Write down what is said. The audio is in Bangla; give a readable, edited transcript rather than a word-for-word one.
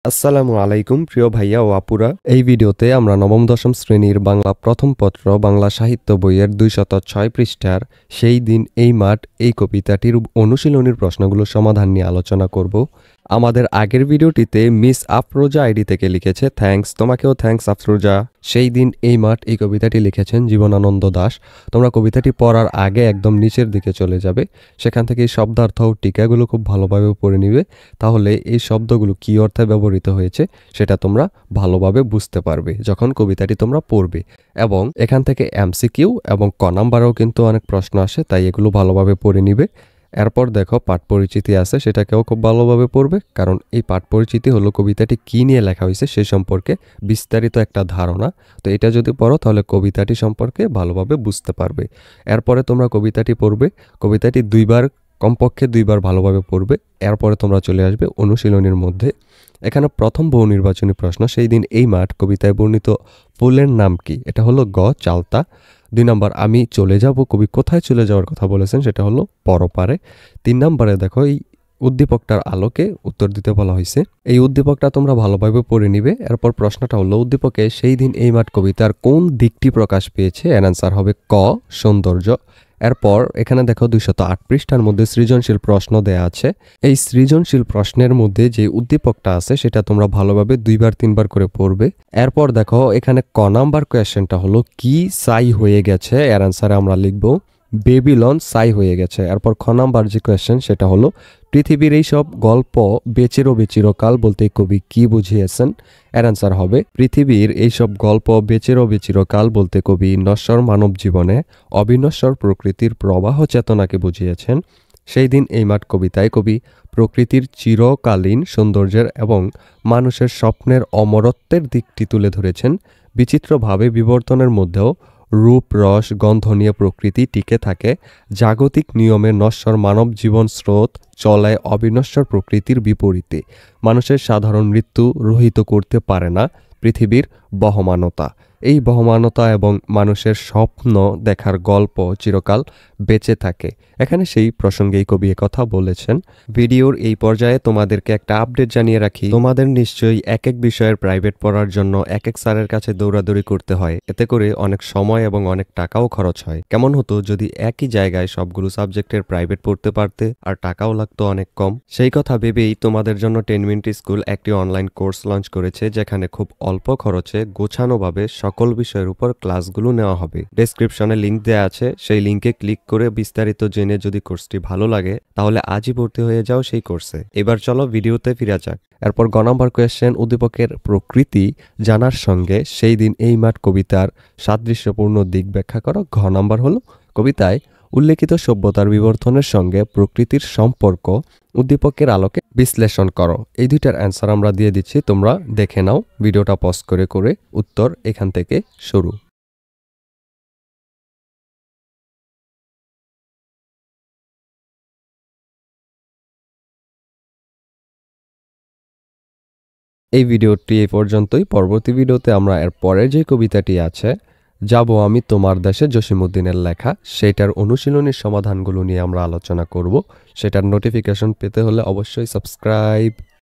আসসালামু আলাইকুম প্রিয় ভাইয়া ও আপুরা। এই ভিডিওতে আমরা নবম দশম শ্রেণীর বাংলা প্রথম পত্র বাংলা সাহিত্য বইয়ের 206 পৃষ্ঠার সেই দিন এই মাঠ এই কবিতাটির অনুশীলনীর প্রশ্নগুলোর সমাধান নিয়ে আলোচনা করব। আমাদের আগের ভিডিওটিতে মিস আফরোজা আইডি থেকে লিখেছে থ্যাঙ্কস, তোমাকেও থ্যাঙ্কস আফরোজা। সেই দিন এই মাঠ এই কবিতাটি লিখেছেন জীবনানন্দ দাশ। তোমরা কবিতাটি পড়ার আগে একদম নিচের দিকে চলে যাবে, সেখান থেকে এই শব্দার্থ ও টিকাগুলো খুব ভালোভাবে পড়ে নিবে। তাহলে এই শব্দগুলো কী অর্থে ব্যবহৃত হয়েছে সেটা তোমরা ভালোভাবে বুঝতে পারবে যখন কবিতাটি তোমরা পড়বে। এবং এখান থেকে এমসিকিউ এবং ক নাম্বারেও কিন্তু অনেক প্রশ্ন আসে, তাই এগুলো ভালোভাবে পড়ে নিবে। এরপর দেখো পাঠ পরিচিতি আছে, সেটাকেও খুব ভালোভাবে পড়বে, কারণ এই পাঠ পরিচিতি হলো কবিতাটি কী নিয়ে লেখা হয়েছে সে সম্পর্কে বিস্তারিত একটা ধারণা। তো এটা যদি পড়ো তাহলে কবিতাটি সম্পর্কে ভালোভাবে বুঝতে পারবে। এরপরে তোমরা কবিতাটি পড়বে, কবিতাটি কমপক্ষে দুইবার ভালোভাবে পড়বে। এরপরে তোমরা চলে আসবে অনুশীলনীর মধ্যে। এখানে প্রথম বহু নির্বাচনী প্রশ্ন, সেই দিন এই মাঠ কবিতায় বর্ণিত ফুলের নাম কি? এটা হলো গ চালতা। 2 নম্বর, আমি চলে যাব, কবি কোথায় চলে যাওয়ার কথা বলেছেন? সেটা হলো পরপারে। 3 নম্বরে দেখো এই উদ্দীপকটার আলোকে উত্তর দিতে বলা হয়েছে। এই উদ্দীপকটা তোমরা ভালোভাবে পড়ে নিবে। এরপর প্রশ্নটা হলো উদ্দীপকে সেই দিন এই মাঠ কবিতার কোন দিকটি প্রকাশ পেয়েছে? এর অ্যান্সার হবে ক সৌন্দর্য। এরপর এখানে দেখো 208 পৃষ্ঠার মধ্যে সৃজনশীল প্রশ্ন দেয়া আছে। এই সৃজনশীল প্রশ্নের মধ্যে যে উদ্দীপকটা আছে সেটা তোমরা ভালোভাবে 2-3 বার করে পড়বে। এরপর দেখো এখানে ক নাম্বার কোয়েশ্চেনটা হলো কি সাই হয়ে গেছে? এর অ্যান্সারে আমরা লিখব বেবিলন সাই হয়ে গেছে। এরপর খ নাম্বার যে কোয়েশ্চেন সেটা হলো পৃথিবীর এই সব গল্প বেচিরো বেচিরকাল বলতে কবি কি বুঝিয়েছেন? এর অ্যান্সার হবে পৃথিবীর এইসব গল্প বেচিরো বেচিরকাল বলতে কবি নশ্বর মানব জীবনে অবিনশ্বর প্রকৃতির প্রবাহ চেতনাকে বুঝিয়েছেন। সেই দিন এই মাঠ কবিতায় কবি প্রকৃতির চিরকালীন সৌন্দর্যের এবং মানুষের স্বপ্নের অমরত্বের দিকটি তুলে ধরেছেন। বিচিত্রভাবে বিবর্তনের মধ্যেও রূপ রস গন্ধ নিয়ে প্রকৃতি টিকে থাকে। জাগতিক নিয়মে নশ্বর মানব জীবন স্রোত চলায় অবিনশ্বর প্রকৃতির বিপরীতে। মানুষের সাধারণ মৃত্যু রহিত করতে পারে না পৃথিবীর বহমানতা। এই বহমানতা এবং মানুষের স্বপ্ন দেখার গল্প চিরকাল বেঁচে থাকে। এখানে সেই প্রসঙ্গেই কবি কথা বলেছেন। ভিডিওর এই পর্যায়ে তোমাদেরকে একটা আপডেট জানিয়ে রাখি, তোমাদের নিশ্চয়ই এক এক বিষয়ের প্রাইভেট পড়ার জন্য এক এক স্যারের কাছে দৌড়াদৌড়ি করতে হয়। এতে করে অনেক সময় এবং অনেক টাকাও খরচ হয়। কেমন হতো যদি একই জায়গায় সবগুলো সাবজেক্টের প্রাইভেট পড়তে পারতে, আর টাকাও লাগতো অনেক কম। সেই কথা ভেবেই তোমাদের জন্য 10 মিনিট স্কুল একটি অনলাইন কোর্স লঞ্চ করেছে, যেখানে খুব অল্প খরচে গোছানোভাবে সকল বিষয়ের উপর ক্লাসগুলো নেওয়া হবে। ডেসক্রিপশনে লিংক দেওয়া আছে, সেই লিংকে ক্লিক করে বিস্তারিত জেনে যদি কোর্সটি ভালো লাগে তাহলে আজই ভর্তি হয়ে যাও সেই কোর্সে। এবার চলো ভিডিওতে ফিরে যাক। এরপর গ নম্বর কোয়েশ্চেন, উদ্দীপকের প্রকৃতি জানার সঙ্গে সেই দিন এই মাঠ কবিতার সাদৃশ্যপূর্ণ দিক ব্যাখ্যা করো। ঘ নম্বর হলো কবিতায় উল্লেখিত সভ্যতার বিবর্তনের সঙ্গে প্রকৃতির সম্পর্ক উদ্দীপকের আলোকে বিশ্লেষণ করো। এই দুইটার অ্যান্সার আমরা দিয়ে দিচ্ছি, তোমরা দেখে নাও ভিডিওটা পজ করে করে। উত্তর এখান থেকে শুরু। এই ভিডিওটি এই পর্যন্তই। পরবর্তী ভিডিওতে আমরা এর পরের যে কবিতাটি আছে যাব আমি তোমার দেশে জসিমউদ্দিনের লেখা, সেটার অনুশীলনীর সমাধানগুলো নিয়ে আমরা আলোচনা করব। সেটার নোটিফিকেশন পেতে হলে অবশ্যই সাবস্ক্রাইব